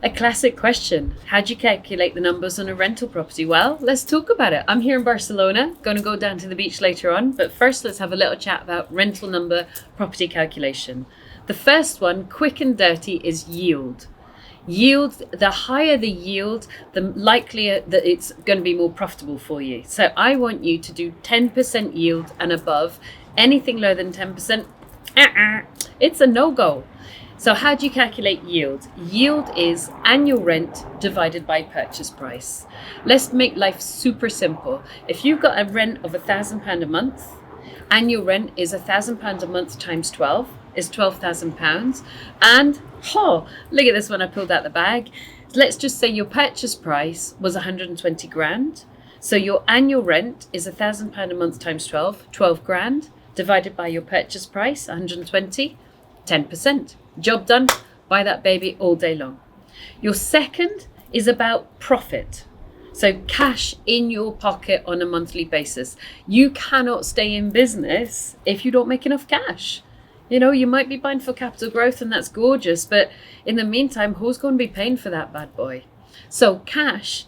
A classic question. How do you calculate the numbers on a rental property? Well, let's talk about it. I'm here in Barcelona, going to go down to the beach later on. But first, let's have a little chat about rental number property calculation. The first one, quick and dirty, is yield. Yield, the higher the yield, the likelier that it's going to be more profitable for you. So I want you to do 10% yield and above. Anything lower than 10%, it's a no-go. So how do you calculate yield? Yield is annual rent divided by purchase price. Let's make life super simple. If you've got a rent of £1,000 a month, annual rent is £1,000 a month times 12 is £12,000. And look at this one, I pulled out the bag. Let's just say your purchase price was 120 grand. So your annual rent is £1,000 a month times 12 grand divided by your purchase price, 120, 10%. Job done, buy that baby all day long. Your second is about profit. So cash in your pocket on a monthly basis. You cannot stay in business if you don't make enough cash. You know, you might be buying for capital growth and that's gorgeous, but in the meantime, who's going to be paying for that bad boy? So cash,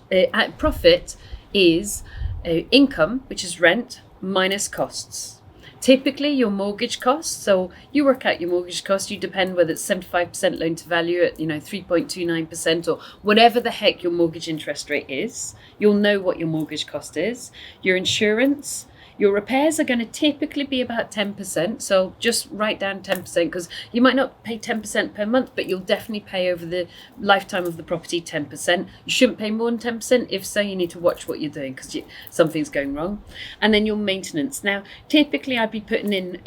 profit is income, which is rent, minus costs. Typically your mortgage costs, so you work out your mortgage cost, you depend whether it's 75% loan to value at 3.29% or whatever the heck your mortgage interest rate is. You'll know what your mortgage cost is. Your insurance, your repairs are going to typically be about 10%. So just write down 10% because you might not pay 10% per month, but you'll definitely pay over the lifetime of the property 10%. You shouldn't pay more than 10%. If so, you need to watch what you're doing because something's going wrong. And then your maintenance. Now, typically I'd be putting in,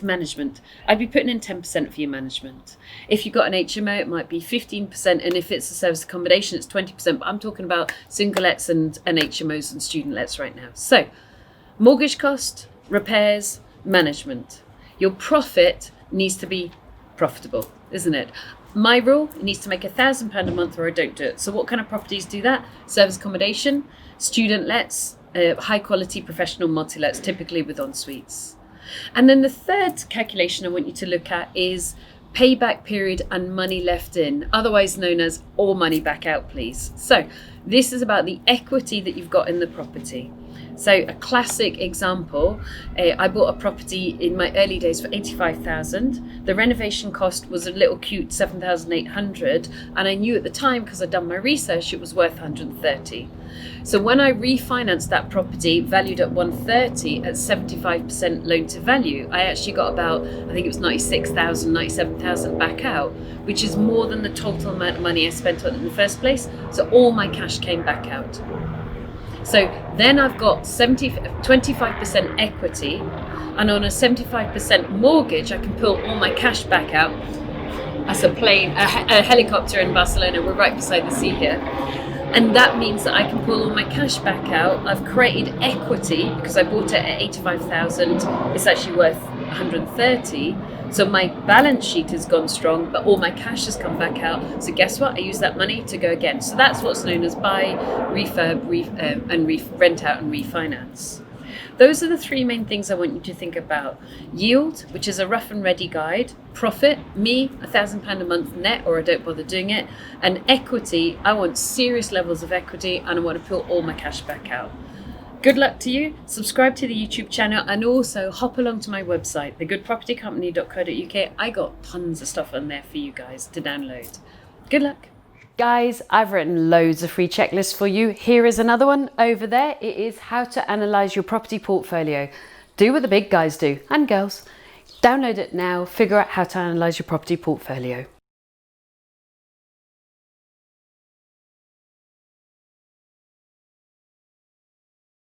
management. I'd be putting in 10% for your management. If you've got an HMO, it might be 15%. And if it's a service accommodation, it's 20%. But I'm talking about single lets and HMOs and student lets right now. So mortgage cost, repairs, management. Your profit needs to be profitable, isn't it? My rule, it needs to make £1,000 a month or I don't do it. So what kind of properties do that? Service accommodation, student lets, high quality professional multi-lets, typically with en-suites. And then the third calculation I want you to look at is payback period and money left in, otherwise known as all money back out, please. So this is about the equity that you've got in the property. So a classic example, I bought a property in my early days for 85,000. The renovation cost was a little cute 7,800, and I knew at the time because I'd done my research it was worth 130. So when I refinanced that property valued at 130 at 75% loan to value, I actually got about, I think it was 96,000, 97,000 back out, which is more than the total amount of money I spent on it in the first place. So all my cash came back out. So then I've got 25% equity, and on a 75% mortgage, I can pull all my cash back out. That's a plane, a helicopter in Barcelona. We're right beside the sea here. And that means that I can pull all my cash back out. I've created equity because I bought it at 85,000. It's actually worth 130. So my balance sheet has gone strong, but all my cash has come back out. So guess what? I use that money to go again. So that's what's known as buy, refurb, rent out and refinance. Those are the three main things I want you to think about. Yield, which is a rough and ready guide. Profit, me, £1,000 a month net, or I don't bother doing it. And equity, I want serious levels of equity and I want to pull all my cash back out. Good luck to you. Subscribe to the YouTube channel and also hop along to my website, thegoodpropertycompany.co.uk. I got tons of stuff on there for you guys to download. Good luck. Guys, I've written loads of free checklists for you. Here is another one over there. It is how to analyze your property portfolio. Do what the big guys do, and girls. Download it now, figure out how to analyze your property portfolio.